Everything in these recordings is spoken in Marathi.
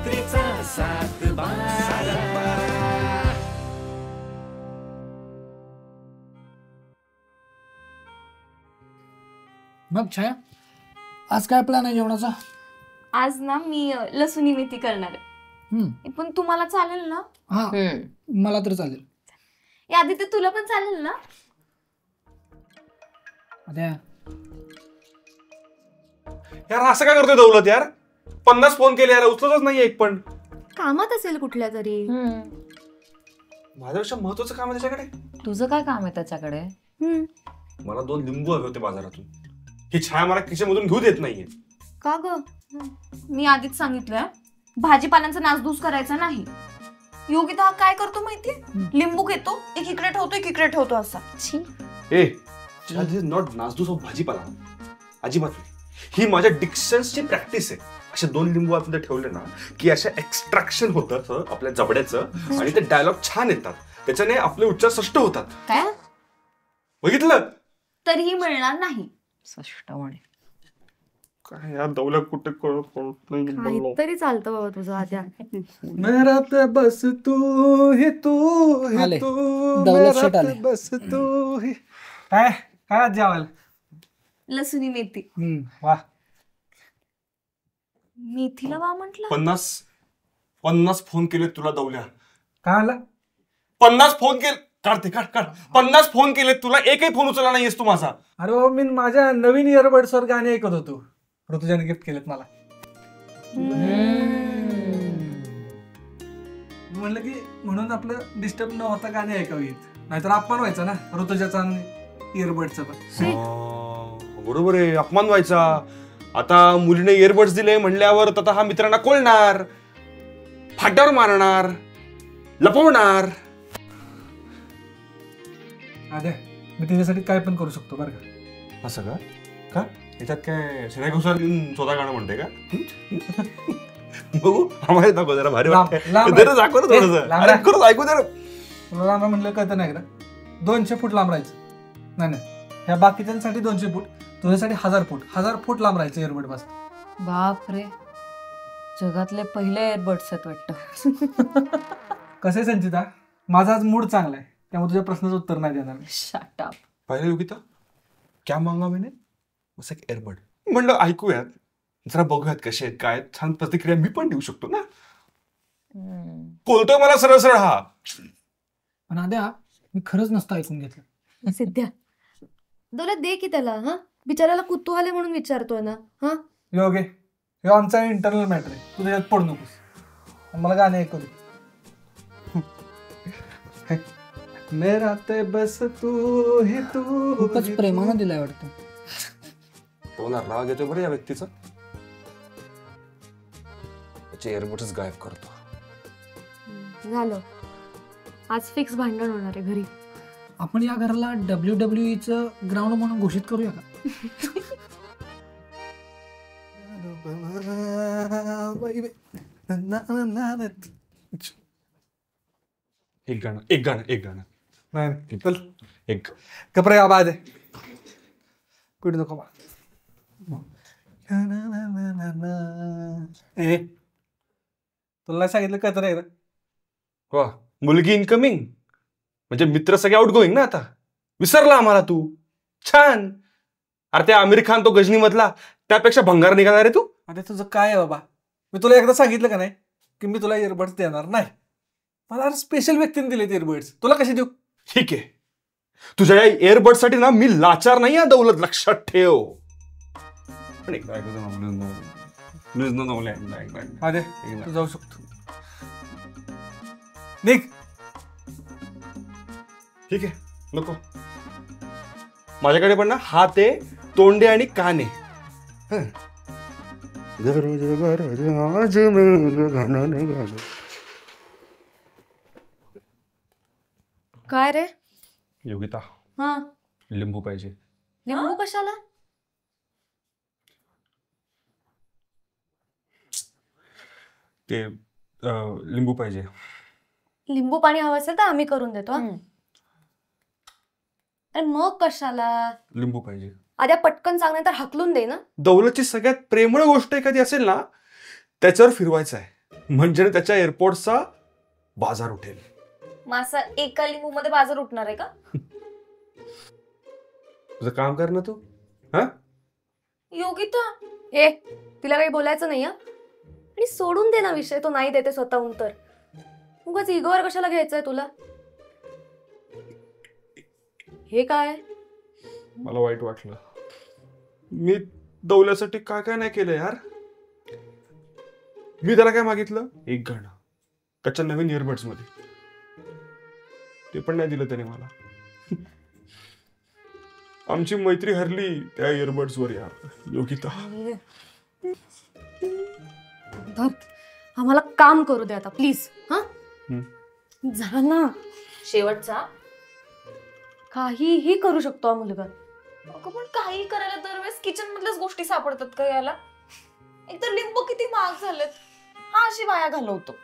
रात्रीचा 7-12. मग छाया, आज काय प्लॅन आहे जेवणाचा? आज ना मी लसुणी मेथी करणार आहे. पण तुम्हाला चालेल ना? हा, मला तर चालेल. यादी ते तुला पण चालेल ना? यार असं काय करतोय दौलत यार? 50 फोन केले यार, उचलतच नाही एक पण. कामात असेल कुठल्या तरी. माझ्यापेक्षा महत्वाचं काम आहे त्याच्याकडे. तुझं काय काम आहे त्याच्याकडे? मला 2 लिंबू हवे होते बाजारातून. ही छाया मला किचनमधून घेऊ देत नाहीये. का ग? मी आधीच सांगितलंय भाजीपाल्यांचा नासधूस करायचा नाही. योगिता हा काय करतो माहितीये? लिंबू घेतो, एक इकडे ठेवतो, एक इकडे ठेवतो असा. ए, दिस इज नॉट नासधूस ऑफ भाजीपाला. अजिबात नाही. ही माझ्या डिक्शन्सची प्रॅक्टिस आहे. असे 2 लिंबू आपण ठेवले ना की अशा एक्स्ट्रॅक्शन होतं आपल्या जबड्याचं आणि ते डायलॉग छान येतात. त्याच्याने आपले उच्चार स्पष्ट होतात. काय बघितलं? तरीही मिळणार नाही. स्पष्ट म्हणे. काय यार दौलत कुठे कळत नाही. काहीतरी चालतं बाबा तुझं आद्या. मेरात बस तू हे तू हे आले. तू दौलत शेठ आले. मेरात बस तू हे. काय काय आज जेवायला? लसुणी मेथी. वा. मेथीला वा म्हटलं? 50 फोन केले तुला दौल्या. काय आला? 50 फोन केले. काढते काढ 50 फोन केले तुला, एकही फोन उचलला नाहीयेस तू माझा. अरे बाबा, मी माझ्या नवीन इयरबड्सवर गाणी ऐकत होतो. ऋतुजाने गिफ्ट केलेत मला. म्हणलं की म्हणून आपलं डिस्टर्ब न होता गाणी ऐकावीत, नाहीतर अपमान व्हायचा ना ऋतुजाचा इयरबडचा पण. बरोबर आहे, अपमान व्हायचा. आता मुलीने इयरबड्स दिले म्हणल्यावर आता हा मित्रांना कोळणार, फाट्यावर मारणार, लपवणार. अरे मी तिच्यासाठी काय पण करू शकतो बरं का. असं का? याच्यात काय श्रेया घोषाल स्वतः गाणं म्हणते का? बघू आम्हाला दाखव जरा, भारी वाटतंय. दाखव ना थोडंसं. खरंच ऐकू दे. तुला लांब म्हणलं कळतं नाही का? 200 फूट लांब राहायचं. नाही ह्या बाकीच्यांसाठी 200 फूट, तुझ्यासाठी 1000 फूट लांब राहायचं इयरबड बस. बाप रे, जगातले पहिले एअरबड्स आहेत वाटतं. कसं आहे संचिता, माझा आज मूड चांगला आहे, त्यामुळे तुझ्या प्रश्नाचं उत्तर नाही देणार. Shut up. पाहिलं योगिता, क्या मांगा मैंने? बस एक एअरबड. म्हणलं ऐकूयात जरा, बघूयात कसे आहेत काय. छान प्रतिक्रिया मी पण देऊ शकतो ना. बोलतोय मला सरळ सरळ हा. पण आद्या, मी खरंच नसतं ऐकून घेतलं. सिद्ध्या, दौलत दे की त्याला. हा, बिचाराला कुतूहल आहे म्हणून विचारतोय ना. हा योगे, हे आमचा इंटरनल मॅटर आहे, तू त्याच्यात पडू नकोस. मला गाणे ऐकू दे. मेरा ते बस तू हे तू. खूपच प्रेमानं दिलाय वाटतं. होणार, राग येतोय बरं या व्यक्तीचा. त्याचे एअरबड्स गायब करतो. झालं, आज फिक्स भांडण होणार आहे घरी. आपण या घराला WWE ग्राउंड म्हणून घोषित करूया का? एक गाणं नाही चल एक. कपडे आबाद आहे, कुठे नको. ए तुला सांगितलं का तर एकदा. वा, मुलगी इनकमिंग म्हणजे मित्र सगळे आउट गोईंग ना. आता विसरला आम्हाला तू. छान. अरे ते आमिर खान तो गजनी मधला त्यापेक्षा भंगार निघाला रे तू. अरे तुझं काय आहे बाबा, मी तुला एकदा सांगितलं का नाही की मी तुला इयरबड्स देणार नाही. मला स्पेशल व्यक्तीने दिले इयरबड्स, तुला कसे देऊ? ठीक आहे, तुझ्या या एअरबड साठी ना मी लाचार नाही. दौलत लक्षात ठेव. अरे तू जाऊ शकतो. निघ. ठीक आहे, नको. माझ्याकडे पण ना हात आहे, तोंडे आणि कान आहे. काय रे योगिता, हा, लिंबू पाहिजे. लिंबू कशाला? ते लिंबू पाहिजे. लिंबू पाणी हवं असेल तर आम्ही करून देतो. अरे मग कशाला? लिंबू पाहिजे. आद्या पटकन सांग, नाही तर हकलून दे ना. दौलतची सगळ्यात प्रेमळ गोष्ट एखादी असेल ना त्याच्यावर फिरवायचं आहे. म्हणजे त्याच्या एअरपोर्टचा बाजार उठेल. मग असा एका लिंबू मध्ये बाजार उठणार आहे का? तुझं काम कर ना तू. हा योगिता, हे तिला काही बोलायचं नाही आणि सोडून दे ना विषय. तो नाही देते स्वतःहून तर उगाच इगोवर कशाला घ्यायचंय तुला? हे काय? मला वाईट वाटलं. मी दौल्यासाठी काय काय नाही केलं यार. मी त्याला काय मागितलं? एक गाणं त्याच्या नवीन इयरबड्स मध्ये. ते पण नाही दिलं त्याने मला. आमची मैत्री हरली त्या इयरबड्स वर यार योगिता. धर, आम्हाला काम करू दे आता प्लीज. हा जा ना. शेवटचा. काहीही करू शकतो हा मुलगा. अगं पण काही करायला दरवेळेस किचन मधल्याच गोष्टी सापडतात का याला? एकतर लिंबू किती महाग झालेत, हा अशी वाया घालवतो.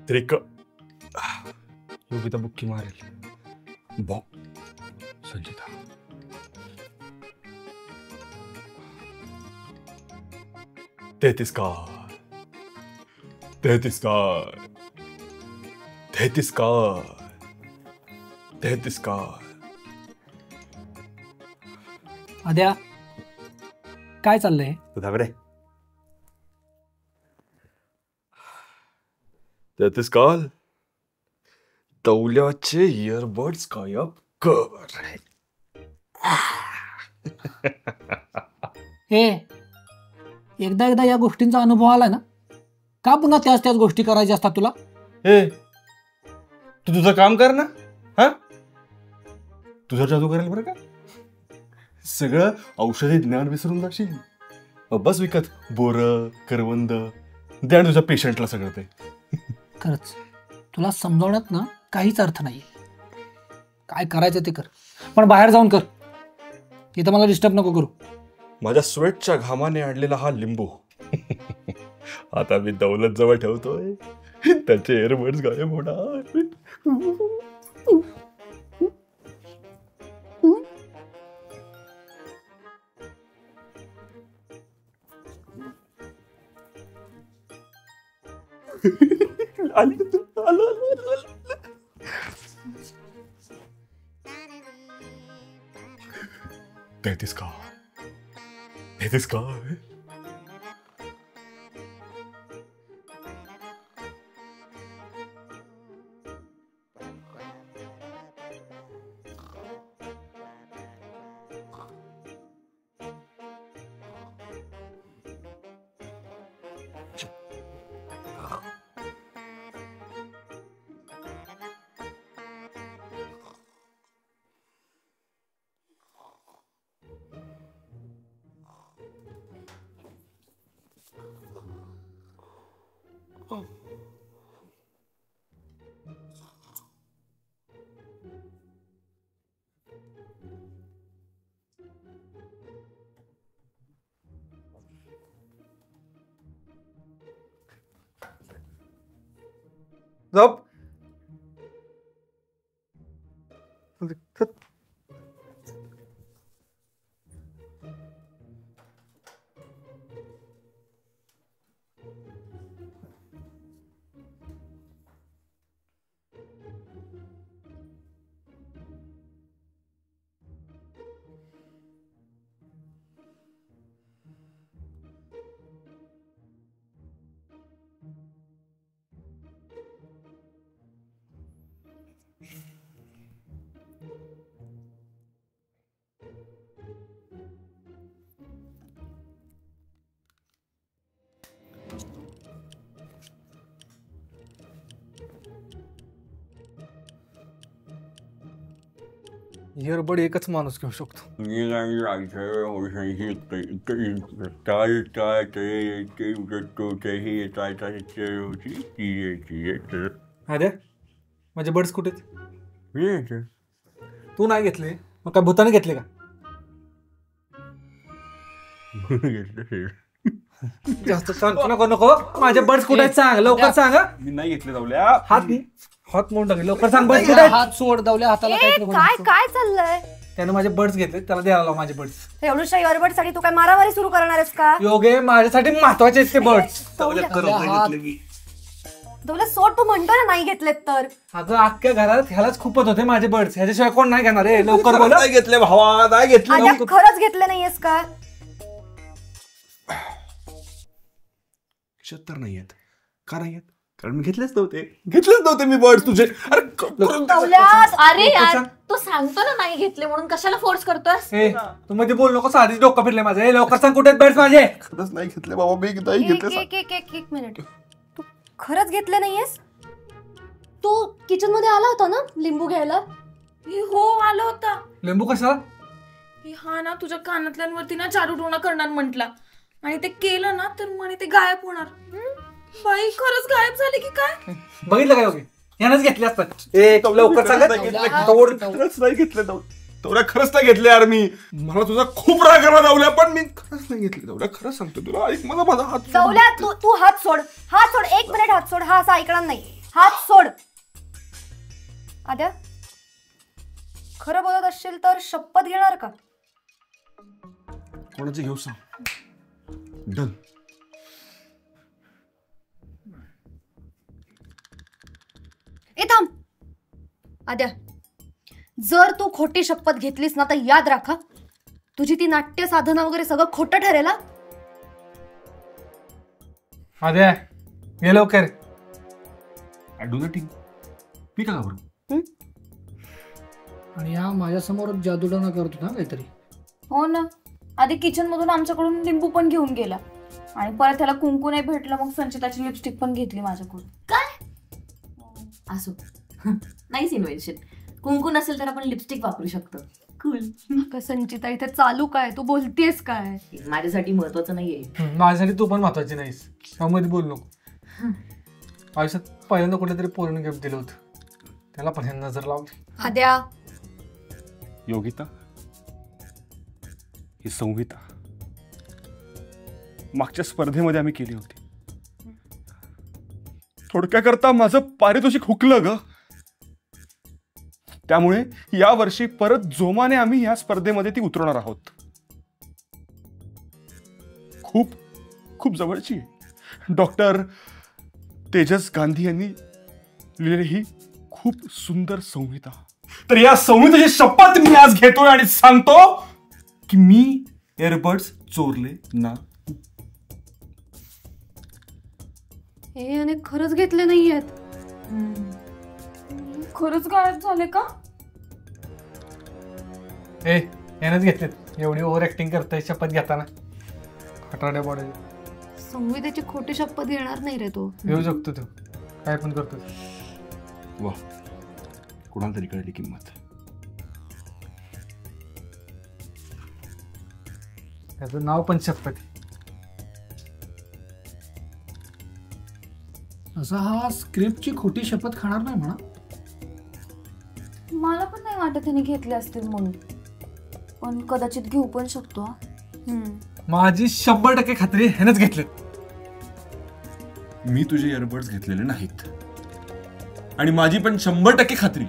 त्रिक योगिता बुक्की मारेल. बॉ संचिता. तेहतीस कार 33 कार 33 कार 33 कार. आद्या, काय चाललंय? सुधागडे 33 कार. तौल्याचे इयरबड्स गायब कर. हे एकदा एकदा या गोष्टींचा अनुभव आलाय ना, का पुन्हा त्याच त्याच गोष्टी करायच्या असतात तुला? ए तू तुझं काम कर ना. हा तुझं जादू करेल बरं का. सगळं औषधी ज्ञान विसरून जाशील. बस विकत बोर करवंद द्या तुझ्या पेशंटला सगळं ते. खरंच तुला समजावण्यात ना काहीच अर्थ नाही. काय करायचं ते कर, पण बाहेर जाऊन कर. इथं मला डिस्टर्ब नको करू. माझ्या स्वेटच्या घामाने आणलेला हा लिंबू आता मी दौलत जवळ ठेवतोय. त्याचे एअरबड्स गायब होणार. तेहतीस का झोप. इयरबड एकच माणूस घेऊ शकतो. अरे माझे बर्ड्स कुठे आहेत? तू नाही घेतले मग काय भूताने घेतले का? जास्त नको नको. माझे बर्ड्स कुठे आहेत सांग, लवकर सांग. मी नाही घेतले जाऊल्या. हात मोडून टाकले, लवकर सांग बर्ड्स कुठे आहेत? हात सोड दवल्या, हाताला ए, काहीतरी काय बोलायचं. काय चाललंय? त्याने माझे बर्ड्स घेतले, त्याला द्यायला लाव माझे बर्ड्स. एवढ्या इयरबड साठी तू काय मारामारी सुरू करणार आहेस का? योगे माझ्यासाठी महत्वाचे आहेत ते बर्ड्स. दौल्या हात- दौल्या, सोड, तू म्हणतो ना नाही घेतलेत तर. अगं अख्ख्या घरात ह्यालाच खूपच होते माझे बर्ड्स, ह्याच्याशिवाय कोण नाही घेणार आहे. लवकर बोला. नाही घेतले भावा, नाही घेतले. आद्या, खरंच घेतले नाहीयेस का? तर नाही आहेत. का नाही आहेत? कारण मी घेतलेच नव्हते मी बर्ड्स तुझे. अरे दौल्या, अरे यार तू सांगतो ना नाही घेतले म्हणून कशाला फोर्स करतोस? ए, तू मध्ये बोल नको, आधीच डोकं फिरले माझे. ए, लवकर सांग कुठे आहेत बर्ड्स माझे? खरंच नाही घेतले बाबा, मी नाही एक घेतले. एक एक एक एक मिनिट. तू खरंच घेतले नाहीयेस? तू किचन मध्ये आला होता ना लिंबू घ्यायला? हो आलं होता. लिंबू कशाला? हा ना तुझ्या कानातल्यांवरती ना जादूटोणा करणार म्हटला आणि ते केलं ना तर म्हणे ते गायब होणार. बाई खरंच गायब झाले की काय? बघितलं काय योगे? यानंच घेतले असतात. ए, लवकर सांग. खरंच नाही घेतले तेवढ्या, खरंच नाही घेतले यार मी. मला तुझा खूप राग आला जाऊल्या, पण मी खरंच नाही घेतले जाऊल्या. खरंच सांगतो तुला. ऐक, मला माझा हात सोड. दौल्या, तू हात सोड. हात सोड, एक मिनिट हात सोड. हा असं ऐकणार नाही. हात सोड. आद्या, खरं बोलत असशील तर शपथ घेणार का? कोणाची घेऊ सांग. डन. ए थांब आद्या, जर तू खोटी शपथ घेतलीस ना तर याद राखा, तुझी ती नाट्य साधना वगैरे सगळं खोटं ठरेल. हा? अरे ये लवकर. Do nothing. मी का घाबरू? आणि हा माझ्यासमोर जादूटोणा करतो ना काहीतरी. हो ना, आधी किचन मधून आमच्याकडून लिंबू पण घेऊन गेला आणि परत त्याला कुंकू नाही भेटलं, मग संचिताची लिपस्टिक पण घेतली माझ्याकडून. काय असो. नाहीच इन्व्हेन्शन. कुंकू नसेल तर आपण लिपस्टिक वापरू शकतो. कूल. अगं संचिता, इथे चालू काय? तू बोलतेस काय? माझ्यासाठी महत्वाचं नाहीये. माझ्यासाठी तू पण महत्वाची नाहीस. त्यामध्ये बोल नको. आयुष्यात पहिल्यांदा कुठेतरी पोरीने गिफ्ट दिलं होतं, त्याला पण ह्या नजर लावली. आद्या, योगिता, ही संहिता मागच्या स्पर्धेमध्ये आम्ही केली होती. थोडक्याकरता माझं पारितोषिक हुकलं ग. त्यामुळे या वर्षी परत जोमाने आम्ही या स्पर्धेमध्ये ती उतरवणार आहोत. खूप खूप जवळची डॉक्टर तेजस गांधी यांनी लिहिलेली ही खूप सुंदर संहिता. तर या संहितेची शपथ मी आज घेतोय आणि सांगतो की मी एअरबड्स चोरले ना. हे याने खरंच घेतले नाहीयेत. खरंच गायब झाले का? ए, यानंच घेतलेत. एवढी ओव्हर ऍक्टिंग करताय शपथ घेताना. खटाड्या बॉडी संविदेची खोटी शपथ घेणार नाही रे तो. घेऊ शकतो तो, काय पण करतो. वा, कुणाला तरी कळली किंमत. त्याचं नाव पण शपथ. असा हा स्क्रिप्टची खोटी शपथ खाणार नाही म्हणा. मला पण नाही वाटत त्याने घेतले असतील म्हणून, पण कदाचित घेऊ पण शकतो. माझी 100% खात्री ह्यानंच घेतलेत. मी तुझे इयरबड्स घेतलेले नाहीत आणि माझी पण 100% खात्री,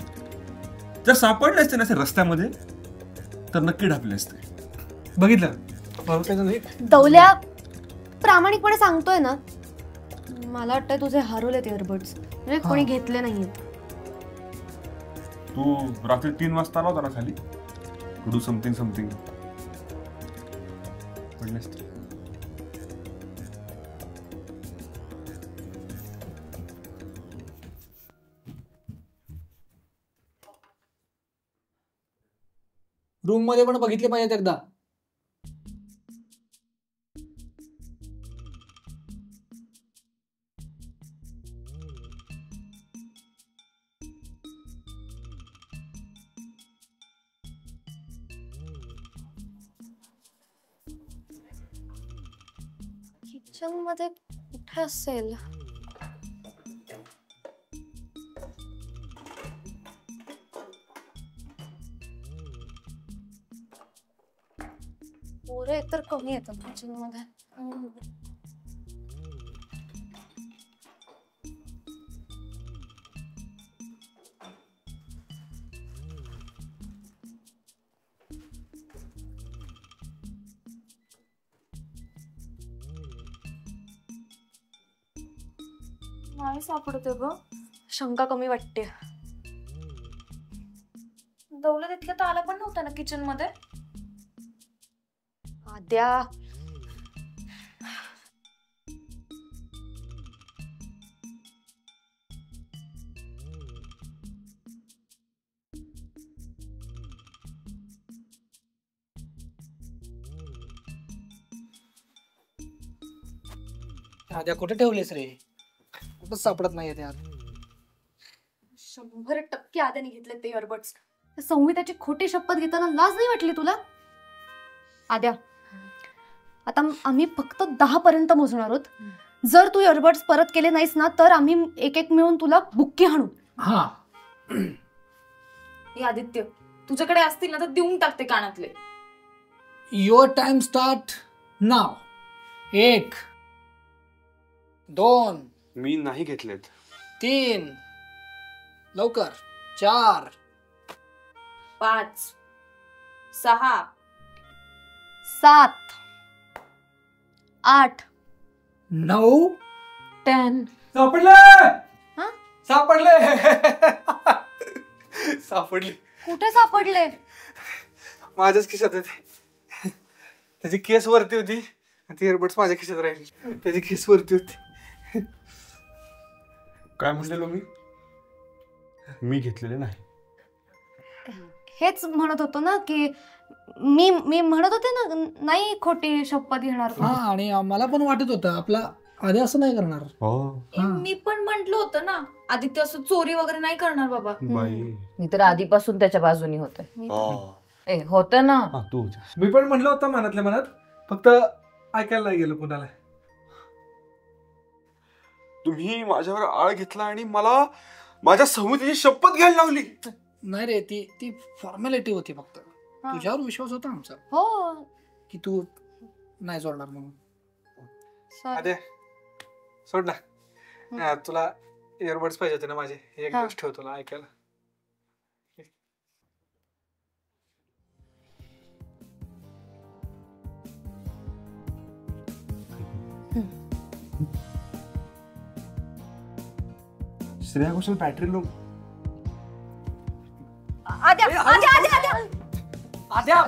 जर सापडले असते ना रस्त्यामध्ये तर नक्की ढापले असते. बघितलं बरोबर नाही. दौल्या, प्रामाणिकपणे सांगतोय ना, मला वाटतंय तुझे हरवलेत इयरबड्स, म्हणजे कोणी घेतले नाहीयेत. तू रात्री 3 वाजता आला होता ना खाली, डू समथिंग समथिंग पडले असते. रूम मध्ये पण बघितले पाहिजेत एकदा. किचन मध्ये कुठे असेल? पोरं एकतर कमी येतात किचन मध्ये. नाही सापडते ग. शंका कमी वाटते. दौलत इतक्या तर आला पण नव्हता ना किचन मध्ये. आद्या, आद्या कुठे ठेवलेस रे? कुठंच सापडत नाहीये ते आज. 100% आद्याने घेतले ते इयरबड्स. संविताची खोटी शपथ घेताना लाज नाही वाटली तुला? आद्या, आता आम्ही फक्त 10 पर्यंत मोजणार आहोत. जर तू इयरबड्स परत केले नाहीस ना तर आम्ही एक एक मिळून तुला बुक्की हाणू. हा, हे आदित्य, तुझ्याकडे असतील ना तर देऊन टाकते कानातले. युअर टाइम स्टार्ट नाव. 1 2 मी नाही घेतलेत. 3 लवकर. 4 5 6 7 8 9 10. सापडले. हा? सापडले. सापडले. कुठे सापडले? माझ्याच खिशात होते. त्याची केस वरती होती आणि ती इयरबड्स माझ्या खिशात राहिली. त्याची केस वरती होती. काय म्हणलेलो मी घेतलेले नाही. हेच म्हणत होतो ना की मी म्हणत होते ना नाही खोटी शपथ घेणार. हा, आणि मला पण वाटत होतं आपला आधी असं नाही करणार. हा. मी पण म्हंटल होतं ना आदित्य असं चोरी वगैरे नाही करणार बाबा. बाई. मी तर आधीपासून त्याच्या बाजूनी होते. होतं ना. तू होती. मी पण म्हणलं होतं मनातल्या मनात, फक्त ऐकायला नाही गेलो कुणाला. तुम्ही माझ्यावर आळ घेतला आणि मला माझ्या संहितेची शपथ घ्यायला लावली. नाही रे, ती फॉर्मॅलिटी होती फक्त. तुझ्यावर विश्वास होता आमचा हो. की तू नाही जोडणार म्हणून. अरे सोड ना. तुला इयरबड्स पाहिजे होते ना माझे. एक दिवस ठेव तुला ऐकायला. Shreya Ghoshal battery low. आद्या, आद्या, आद्या, आद्या. आद्या